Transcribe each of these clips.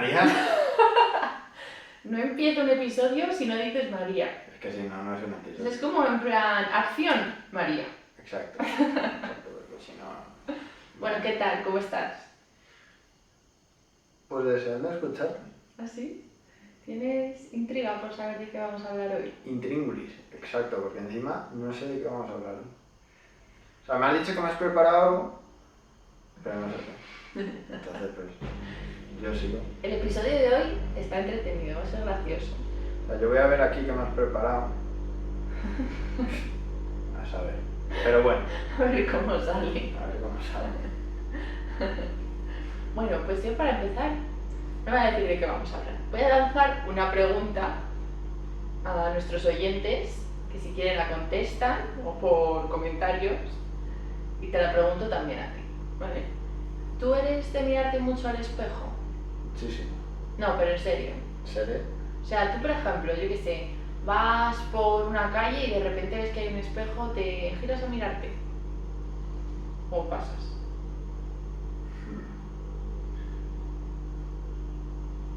María. No empiezo un episodio si no dices María. Es que si no, no es un episodio. Es como en plan, acción, María. Exacto, porque si no... Bueno, ¿qué tal? ¿Cómo estás? Pues deseando escuchar. ¿Ah, sí? ¿Tienes intriga por saber de qué vamos a hablar hoy? Intríngulis, exacto, porque encima no sé de qué vamos a hablar. O sea, me has dicho que me has preparado, pero no sé qué. Entonces, pues, yo sigo. El episodio de hoy está entretenido, va a ser gracioso. O sea, yo voy a ver aquí qué me has preparado. A saber. Pero bueno, A ver cómo sale. a ver cómo sale. Bueno, pues yo para empezar, no voy a decir de qué vamos a hablar. Voy a lanzar una pregunta a nuestros oyentes, que si quieren la contestan o por comentarios, y te la pregunto también a ti, ¿vale? ¿Tú eres de mirarte mucho al espejo? Sí, sí. No, pero en serio. ¿Seré? O sea, tú por ejemplo, yo qué sé, vas por una calle y de repente ves que hay un espejo, ¿te giras a mirarte? ¿O pasas?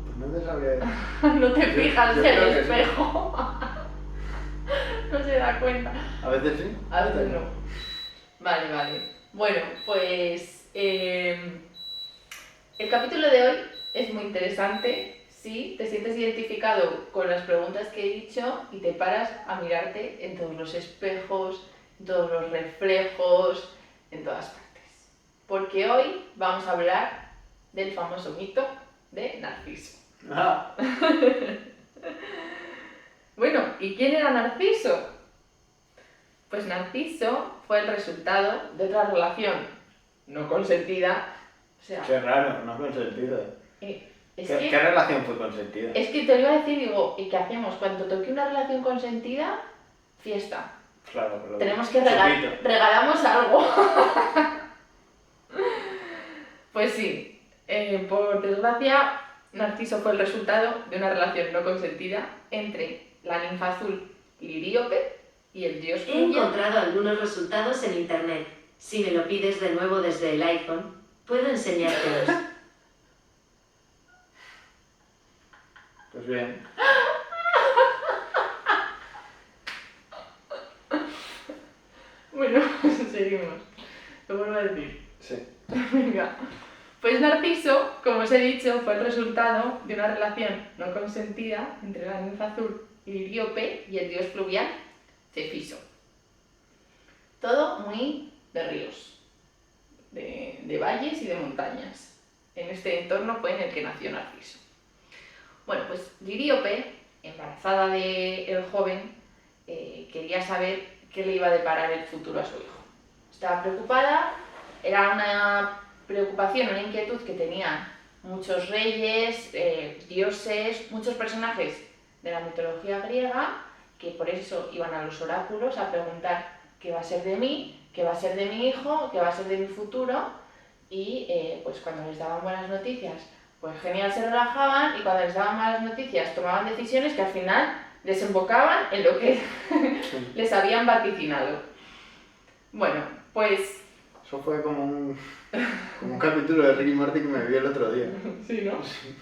Pues no te sabría decir. No te fijas yo en creo el que sí. espejo. No se da cuenta. A veces sí. A veces no. Vale. Bueno, pues el capítulo de hoy es muy interesante. Si te sientes identificado con las preguntas que he dicho y te paras a mirarte en todos los espejos, en todos los reflejos, en todas partes. Porque hoy vamos a hablar del famoso mito de Narciso. Ah, Bueno, ¿y quién era Narciso? Pues Narciso fue el resultado de otra relación no consentida. O sea, qué raro, no consentido. ¿Qué relación fue consentida? Es que te lo iba a decir, digo, ¿y qué hacemos? Cuando toque una relación consentida, fiesta. Claro, pero... Tenemos que Chupito. regalamos algo. Pues sí, por desgracia, Narciso fue el resultado de una relación no consentida entre la ninfa azul Liríope y el dios He Fluya. encontrado algunos resultados en internet. Si me lo pides de nuevo desde el iPhone, puedo enseñártelos. Pues bien. Bueno, seguimos. Lo vuelvo a decir. Sí. Venga. Pues Narciso, como os he dicho, fue el resultado de una relación no consentida entre la ninfa azul Liríope y el dios fluvial Cefiso. Todo muy de ríos, de valles y de montañas. En este entorno fue en el que nació Narciso. Bueno, pues Liríope, embarazada del joven, quería saber qué le iba a deparar el futuro a su hijo. Estaba preocupada, era una preocupación, una inquietud que tenían muchos reyes, dioses, muchos personajes de la mitología griega, que por eso iban a los oráculos a preguntar qué va a ser de mí, qué va a ser de mi hijo, qué va a ser de mi futuro, y pues cuando les daban buenas noticias, pues genial, se relajaban, y cuando les daban malas noticias tomaban decisiones que al final desembocaban en lo que les habían vaticinado. Bueno, pues... Eso fue como un capítulo de Ricky Morty que me vi el otro día. Sí, ¿no? Sí,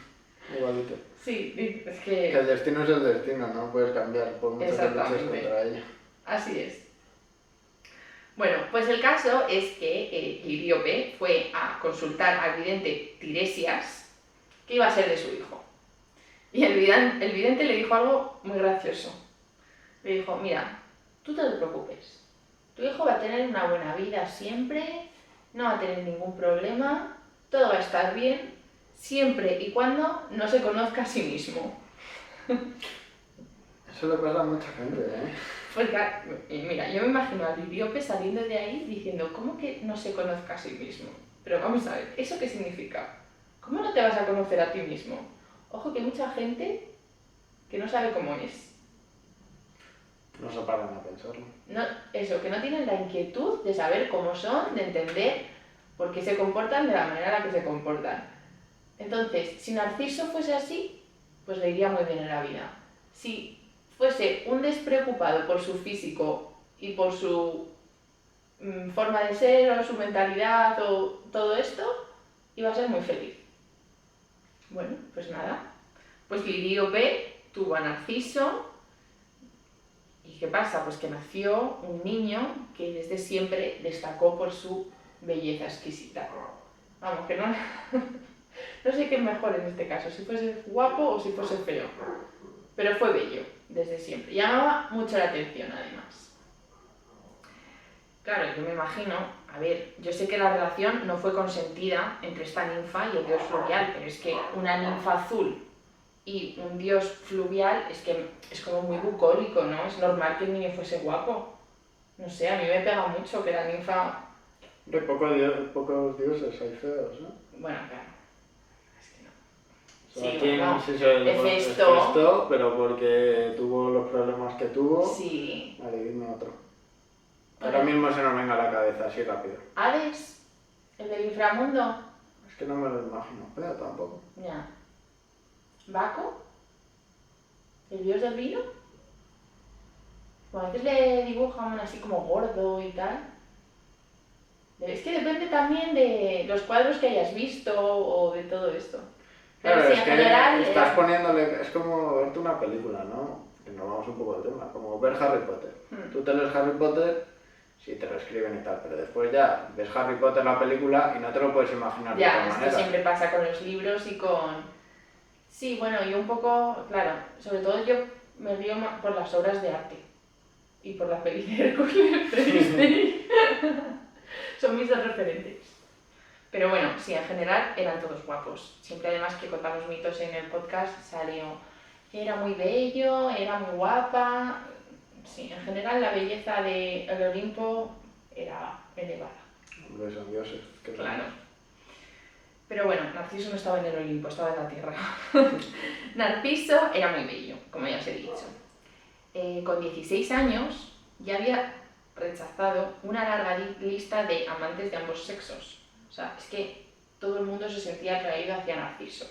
igualito. Sí, es Que el destino es el destino, no puedes cambiar por mucho que luches Exactamente. contra ello. Así es. Bueno, pues el caso es que Liríope fue a consultar al vidente Tiresias qué iba a ser de su hijo. Y el vidente le dijo algo muy gracioso. Le dijo, mira, tú no te preocupes. Tu hijo va a tener una buena vida siempre, no va a tener ningún problema, todo va a estar bien, siempre y cuando no se conozca a sí mismo. Eso le pasa a mucha gente, ¿eh? Porque, mira, yo me imagino a Liríope saliendo de ahí diciendo, ¿cómo que no se conozca a sí mismo? Pero vamos a ver, ¿eso qué significa? ¿Cómo no te vas a conocer a ti mismo? Ojo que hay mucha gente que no sabe cómo es. No se paran a pensarlo. No, eso, que no tienen la inquietud de saber cómo son, de entender por qué se comportan de la manera en la que se comportan. Entonces, si Narciso fuese así, pues le iría muy bien en la vida. Si fuese un despreocupado por su físico y por su forma de ser o su mentalidad o todo esto, iba a ser muy feliz. Bueno, pues nada. Pues Liriope tuvo a Narciso. ¿Y qué pasa? Pues que nació un niño que desde siempre destacó por su belleza exquisita. Vamos, que no, no sé qué es mejor en este caso, si fuese guapo o si fuese feo. Pero fue bello, desde siempre. Llamaba mucho la atención, además. Claro, yo me imagino, a ver, yo sé que la relación no fue consentida entre esta ninfa y el dios fluvial, pero es que una ninfa azul y un dios fluvial es que es como muy bucólico, ¿no? Es normal que el niño fuese guapo. No sé, a mí me pega mucho que la ninfa... De pocos dioses hay feos, ¿no? Bueno, claro. Es que no. O sea, Sí, ¿quién bueno, sí se le Hefesto. Hefesto, pero porque tuvo los problemas que tuvo? Sí. Vale, dime otro. Ahora mismo se nos venga a la cabeza, así rápido. Hades, el del inframundo. Es que no me lo imagino, pero tampoco. Ya. Baco, el dios del vino. Bueno, a veces le dibujan así como gordo y tal. Es que depende también de los cuadros que hayas visto o de todo esto. Pero Claro, sí, es en que general... estás poniéndole... Es como verte una película, ¿no? Que nos vamos un poco del tema. Como ver Harry Potter. Tú te lees Harry Potter, sí, te lo escriben y tal, pero después ya ves Harry Potter la película y no te lo puedes imaginar de otra Ya, esto manera. siempre pasa con los libros y con... Sí, bueno, yo un poco, claro, sobre todo yo me río por las obras de arte y por las pelis de Hércules de Disney. Son mis dos referentes. Pero bueno, sí, en general eran todos guapos. Siempre además que contamos mitos en el podcast salió que era muy bello, era muy guapa. Sí, en general la belleza del Olimpo era elevada. Hombre, son dioses. Que son- Claro. Pero bueno, Narciso no estaba en el Olimpo, estaba en la tierra. Narciso era muy bello, como ya os he dicho. Con 16 años ya había rechazado una larga lista de amantes de ambos sexos. O sea, es que todo el mundo se sentía atraído hacia Narciso.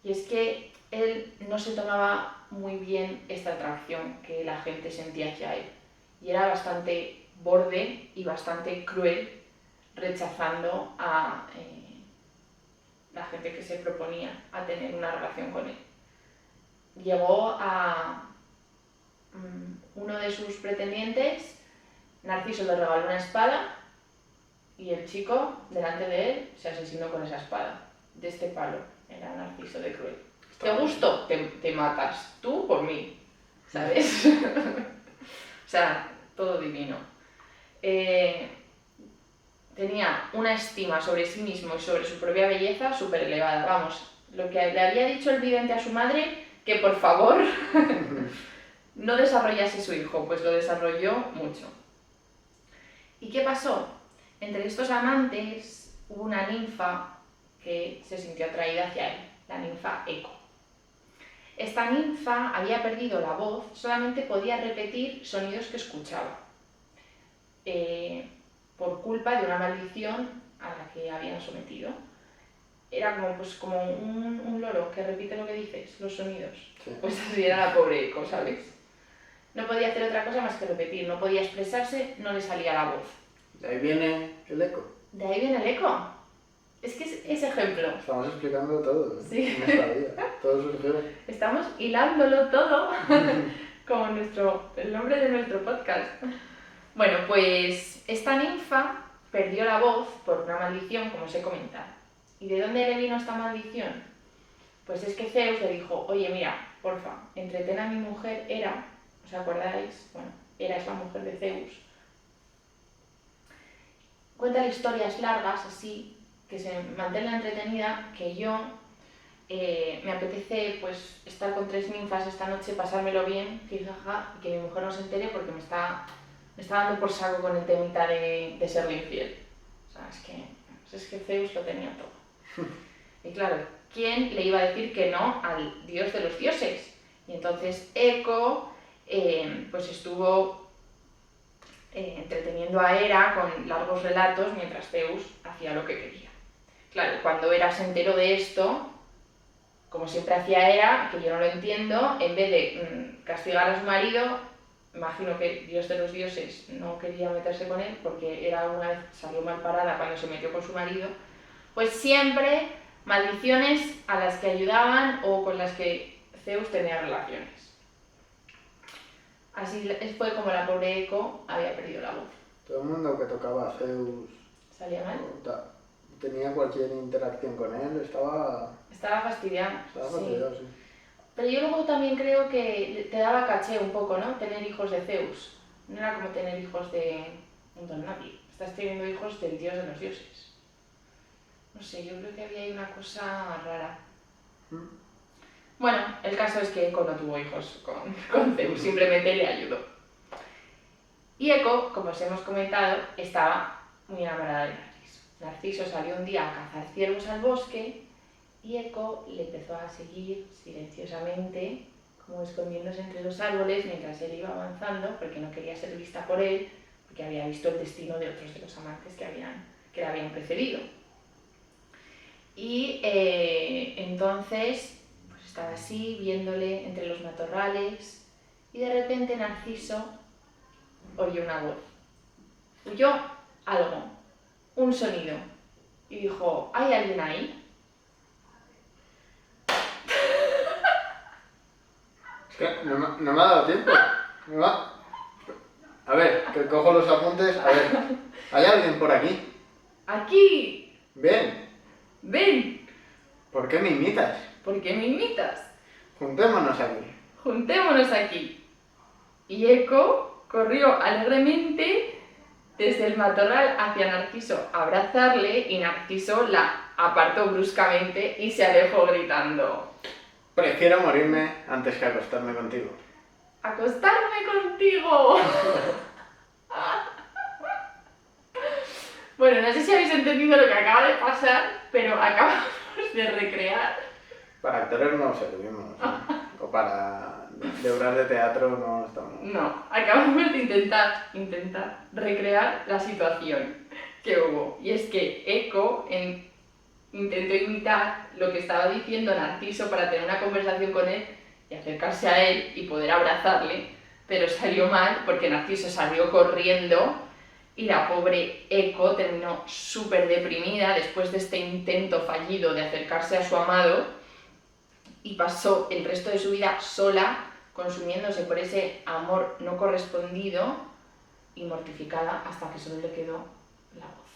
Y es que él no se tomaba muy bien esta atracción que la gente sentía hacia él. Y era bastante borde y bastante cruel, rechazando a la gente que se proponía a tener una relación con él. Llegó a uno de sus pretendientes, Narciso le regaló una espada y el chico, delante de él, se asesinó con esa espada. De este palo, era Narciso de cruel. ¿Te gusto? Te matas. Tú por mí. ¿Sabes? O sea, todo divino. Tenía una estima sobre sí mismo y sobre su propia belleza súper elevada. Vamos, lo que le había dicho el vidente a su madre, que por favor no desarrollase su hijo, pues lo desarrolló mucho. ¿Y qué pasó? Entre estos amantes hubo una ninfa que se sintió atraída hacia él, la ninfa Eco. Esta ninfa había perdido la voz, solamente podía repetir sonidos que escuchaba, por culpa de una maldición a la que habían sometido. Era como un loro que repite lo que dices, los sonidos. Sí. Pues así era la pobre Eco, ¿sabes? No podía hacer otra cosa más que repetir, no podía expresarse, no le salía la voz. De ahí viene el eco. De ahí viene el eco. Es que es ese ejemplo. Estamos explicando todo Sí. en esta vida. Todo surgió. Estamos hilándolo todo como el nombre de nuestro podcast. Bueno, pues esta ninfa perdió la voz por una maldición, como os he comentado. ¿Y de dónde le vino esta maldición? Pues es que Zeus le dijo, oye, mira, porfa, entretén a mi mujer Hera, ¿os acordáis? Bueno, Hera es la mujer de Zeus. Cuéntale historias largas, así, que se mantenga entretenida, que yo me apetece pues estar con 3 ninfas esta noche, pasármelo bien, jijaja, y que mi mujer no se entere porque me está dando por saco con el temita de serle infiel. O sea, es que Zeus lo tenía todo. Y claro, ¿quién le iba a decir que no al dios de los dioses? Y entonces Eco pues estuvo entreteniendo a Hera con largos relatos mientras Zeus hacía lo que quería. Claro, cuando Hera se enteró de esto, como siempre hacía Hera, que yo no lo entiendo, en vez de castigar a su marido, imagino que el dios de los dioses no quería meterse con él porque Hera una vez salió mal parada cuando se metió con su marido, pues siempre maldiciones a las que ayudaban o con las que Zeus tenía relaciones. Así fue como la pobre Eco había perdido la voz. Todo el mundo que tocaba a Zeus ¿Salía mal? tenía cualquier interacción con él, estaba Fastidiado. fastidiado, sí. Pero yo luego también creo que te daba caché un poco, ¿no? Tener hijos de Zeus. No era como tener hijos de un don nadie. Estás teniendo hijos del dios de los dioses. No sé, yo creo que había ahí una cosa rara. Bueno, el caso es que Eco no tuvo hijos con Zeus, simplemente le ayudó. Y Eco, como os hemos comentado, estaba muy enamorada de Narciso. Narciso salió un día a cazar ciervos al bosque y Eco le empezó a seguir silenciosamente, como escondiéndose entre los árboles mientras él iba avanzando, porque no quería ser vista por él, porque había visto el destino de otros de los amantes que le habían precedido. Y entonces pues estaba así, viéndole entre los matorrales, y de repente Narciso oyó una voz. Oyó algo, un sonido, y dijo: ¿hay alguien ahí? Es que no me ha dado tiempo. A ver, que cojo los apuntes. A ver, ¿hay alguien por aquí? ¡Aquí! Ven, ¡Ven! ¿por qué me imitas? ¿Por qué me imitas? Juntémonos aquí. Juntémonos aquí. Y Eco corrió alegremente desde el matorral hacia Narciso a abrazarle, y Narciso la apartó bruscamente y se alejó gritando: Prefiero morirme antes que acostarme contigo. ¡acostarme contigo! Bueno, no sé si habéis entendido lo que acaba de pasar, pero acabamos de recrear. Para actores no servimos, ¿no? O para de obras de teatro no estamos. No, acabamos de intentar recrear la situación que hubo. Y es que Eco intentó imitar lo que estaba diciendo Narciso para tener una conversación con él y acercarse a él y poder abrazarle, pero salió mal porque Narciso salió corriendo y la pobre Eco terminó súper deprimida después de este intento fallido de acercarse a su amado, y pasó el resto de su vida sola, consumiéndose por ese amor no correspondido y mortificada hasta que solo le quedó la voz.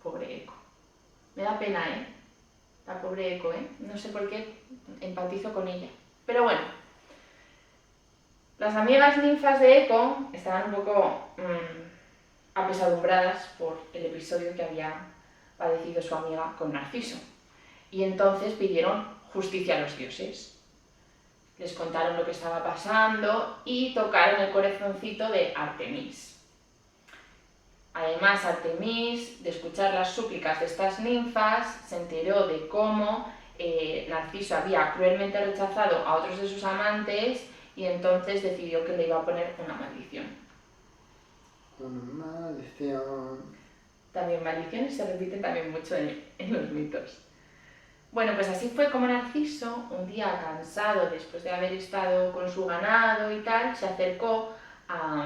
Pobre Eco. Me da pena, la pobre Eco, no sé por qué empatizo con ella. Pero bueno, las amigas ninfas de Eco estaban un poco apesadumbradas por el episodio que había padecido su amiga con Narciso. Y entonces pidieron justicia a los dioses. Les contaron lo que estaba pasando y tocaron el corazoncito de Artemis. Además, Artemis, de escuchar las súplicas de estas ninfas, se enteró de cómo Narciso había cruelmente rechazado a otros de sus amantes, y entonces decidió que le iba a poner una maldición. Una maldición. También maldiciones se repiten también mucho en los mitos. Bueno, pues así fue como Narciso, un día cansado después de haber estado con su ganado y tal, se acercó a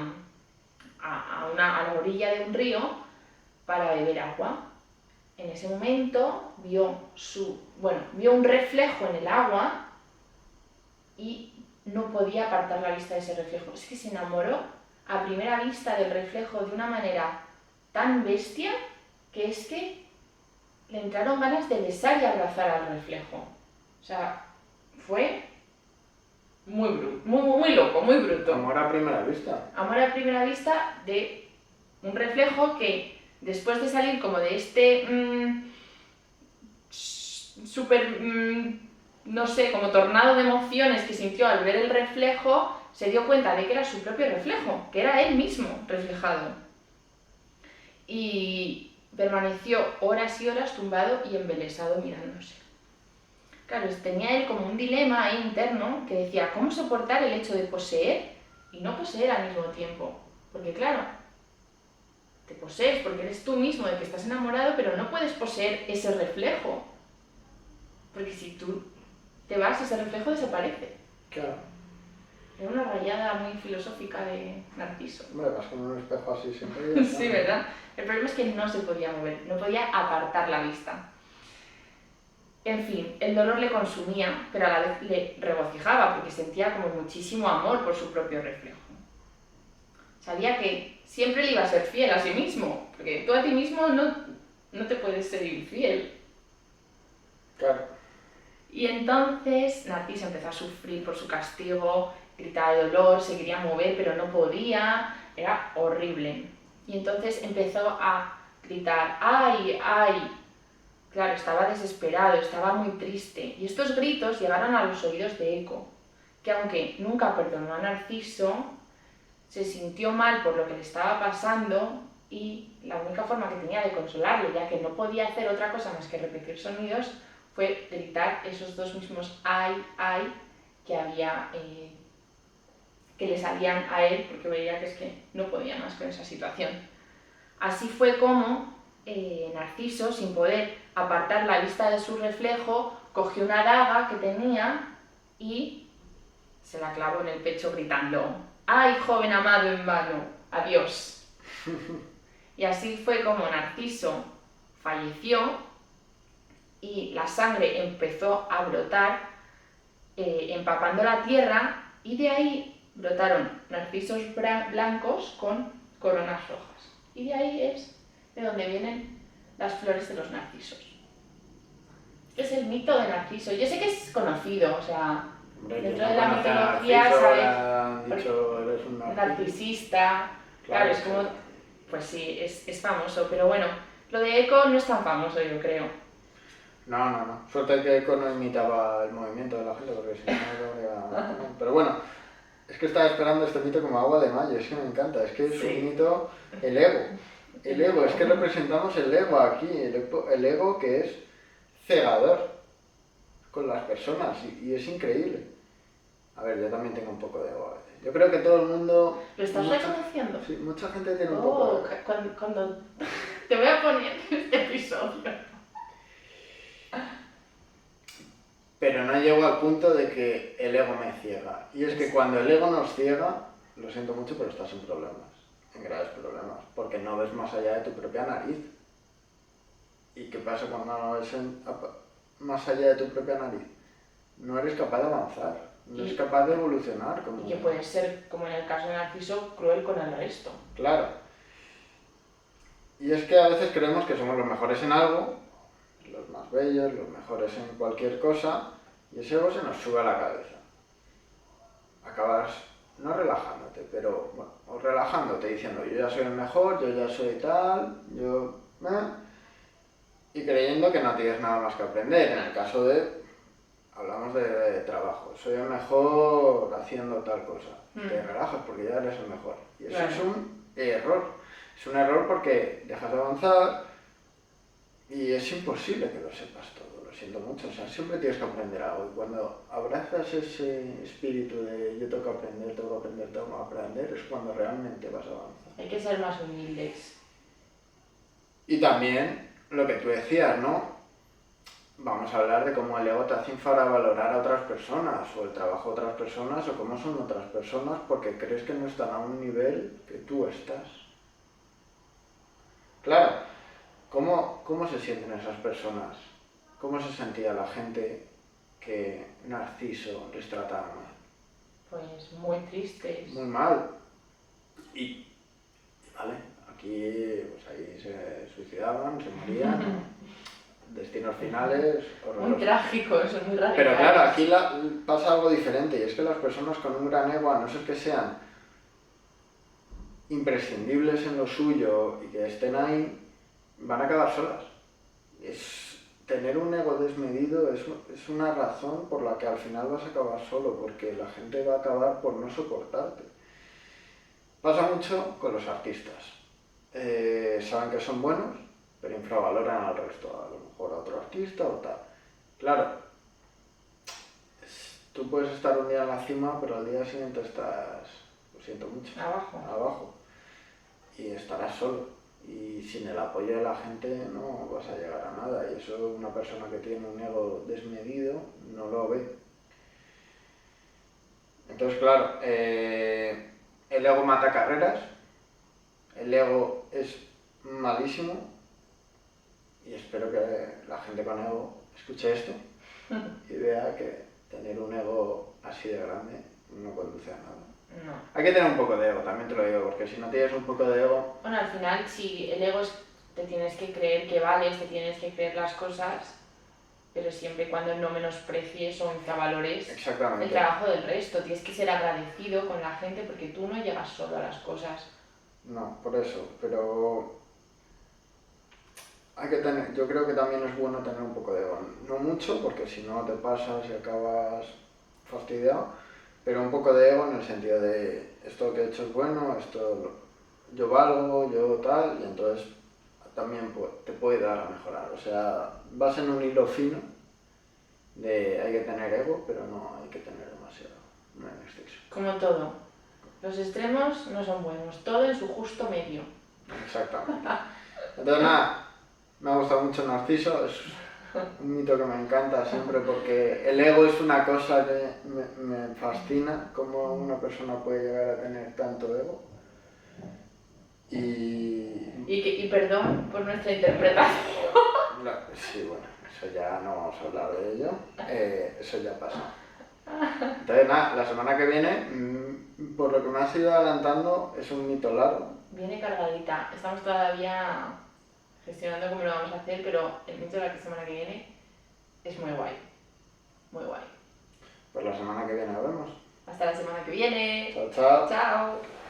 la orilla de un río para beber agua. En ese momento vio un reflejo en el agua y no podía apartar la vista de ese reflejo. Es que se enamoró a primera vista del reflejo de una manera tan bestia que es que le entraron ganas de besar y abrazar al reflejo. O sea, fue muy loco, muy bruto. Amor a primera vista. Amor a primera vista de un reflejo que, después de salir como de este no sé, como tornado de emociones que sintió al ver el reflejo, se dio cuenta de que era su propio reflejo, que era él mismo reflejado. Y permaneció horas y horas tumbado y embelesado mirándose. Claro, tenía él como un dilema ahí interno que decía: ¿cómo soportar el hecho de poseer y no poseer al mismo tiempo? Porque claro, te posees porque eres tú mismo de que estás enamorado, pero no puedes poseer ese reflejo. Porque si tú te vas, ese reflejo desaparece. Claro. Era una rayada muy filosófica de Narciso. Hombre, vas con un espejo así siempre. Sí, ¿verdad? El problema es que no se podía mover, no podía apartar la vista. En fin, el dolor le consumía, pero a la vez le regocijaba porque sentía como muchísimo amor por su propio reflejo. Sabía que siempre le iba a ser fiel a sí mismo, porque tú a ti mismo no te puedes ser infiel. Claro. Y entonces Narciso empezó a sufrir por su castigo, gritaba de dolor, se quería mover pero no podía, era horrible. Y entonces empezó a gritar, ¡ay, ay! Claro, estaba desesperado, estaba muy triste. Y estos gritos llegaron a los oídos de Eco, que aunque nunca perdonó a Narciso, se sintió mal por lo que le estaba pasando y la única forma que tenía de consolarle, ya que no podía hacer otra cosa más que repetir sonidos, fue gritar esos dos mismos ay, ay que le salían a él porque veía que es que no podía más con esa situación. Así fue como Narciso, sin poder apartar la vista de su reflejo, cogió una daga que tenía y se la clavó en el pecho gritando ¡ay, joven amado en vano! ¡Adiós! Y así fue como Narciso falleció y la sangre empezó a brotar empapando la tierra y de ahí brotaron narcisos blancos con coronas rojas. Y de ahí es de donde vienen las flores de los narcisos. Este es el mito de Narciso. Yo sé que es conocido, o sea, Hombre, dentro no de la conoce a mitología, Narciso, ¿sabes? le han dicho, eres un Narcisista, claro, es como, sí. pues sí, es famoso, pero bueno, lo de Eco no es tan famoso, yo creo. No. Suerte que Eco no imitaba el movimiento de la gente, porque si no, no habría... Pero bueno, es que estaba esperando este mito como agua de mayo, es que me encanta, es que es Sí. un mito, el ego. El ego, es que representamos el ego aquí, el ego que es cegador con las personas y es increíble. A ver, yo también tengo un poco de ego a veces. Yo creo que todo el mundo... ¿Lo estás reconociendo? Sí, mucha gente tiene un poco de ego. Cuando te voy a poner este episodio. Pero no llego al punto de que el ego me ciega. Y es que cuando el ego nos ciega, lo siento mucho, pero estás en problemas, en graves problemas, porque no ves más allá de tu propia nariz. ¿Y qué pasa cuando no ves más allá de tu propia nariz? No eres capaz de avanzar, no eres capaz de evolucionar. Y que puedes ser, como en el caso de Narciso, cruel con el resto. Claro. Y es que a veces creemos que somos los mejores en algo, los más bellos, los mejores en cualquier cosa, y ese ego se nos sube a la cabeza. Acabas, no relajándote, pero bueno, o relajándote diciendo yo ya soy el mejor, yo ya soy tal, y creyendo que no tienes nada más que aprender. En el caso de, hablamos de trabajo, soy el mejor haciendo tal cosa, te relajas porque ya eres el mejor. Y eso es un error. Es un error porque dejas de avanzar y es imposible que lo sepas todo, lo siento mucho. O sea, siempre tienes que aprender algo. Y cuando abrazas ese espíritu de yo tengo que aprender, es cuando realmente vas a avanzar. Hay que ser más humildes. Y también lo que tú decías, ¿no? Vamos a hablar de cómo el ego te hace infravalorar a otras personas, o el trabajo de otras personas, o cómo son otras personas, porque crees que no están a un nivel que tú estás. Claro, ¿cómo se sienten esas personas? ¿Cómo se sentía la gente que Narciso les trataba mal? Pues muy tristes. Muy mal. Y vale, aquí pues ahí se suicidaban, se morían, ¿no? Destinos finales horrorosos. Muy trágicos, son muy radicales. Pero claro, aquí pasa algo diferente, y es que las personas con un gran ego, a no ser que sean imprescindibles en lo suyo y que estén ahí, van a acabar solas. Tener un ego desmedido es una razón por la que al final vas a acabar solo, porque la gente va a acabar por no soportarte. Pasa mucho con los artistas. Saben que son buenos, pero infravaloran al resto, a lo mejor a otro artista o tal. Claro, tú puedes estar un día en la cima, pero al día siguiente estás, lo siento mucho, abajo. Y estarás solo. Y sin el apoyo de la gente no vas a llegar a nada. Y eso una persona que tiene un ego desmedido no lo ve. Entonces, claro, el ego mata carreras, el ego es malísimo, y espero que la gente con ego escuche esto y vea que tener un ego así de grande no conduce a nada. No. Hay que tener un poco de ego, también te lo digo, porque si no tienes un poco de ego... Bueno, al final, si el ego es, te tienes que creer que vales, te tienes que creer las cosas, pero siempre y cuando no menosprecies o infravalores el Exactamente. trabajo del resto. Tienes que ser agradecido con la gente porque tú no llegas solo a las cosas. No, por eso, pero hay que tener, yo creo que también es bueno tener un poco de ego. No mucho, porque si no te pasas y acabas fastidiado, pero un poco de ego en el sentido de esto que he hecho es bueno, yo valgo, yo tal, y entonces también te puede dar a mejorar. O sea, vas en un hilo fino de hay que tener ego, pero no hay que tener demasiado, no en exceso. Como todo. Los extremos no son buenos, todo en su justo medio. Exactamente. Entonces nada, me ha gustado mucho Narciso, es un mito que me encanta siempre porque el ego es una cosa que me fascina, cómo una persona puede llegar a tener tanto ego. Y perdón por nuestra interpretación. Sí, bueno, eso ya no vamos a hablar de ello, eso ya pasa. Entonces nada, la semana que viene, por lo que me has ido adelantando, es un mito largo. Viene cargadita, estamos todavía gestionando cómo lo vamos a hacer, pero el mito de la semana que viene es muy guay. Muy guay. Pues la semana que viene nos vemos. Hasta la semana que viene. Chao, chao. Chao.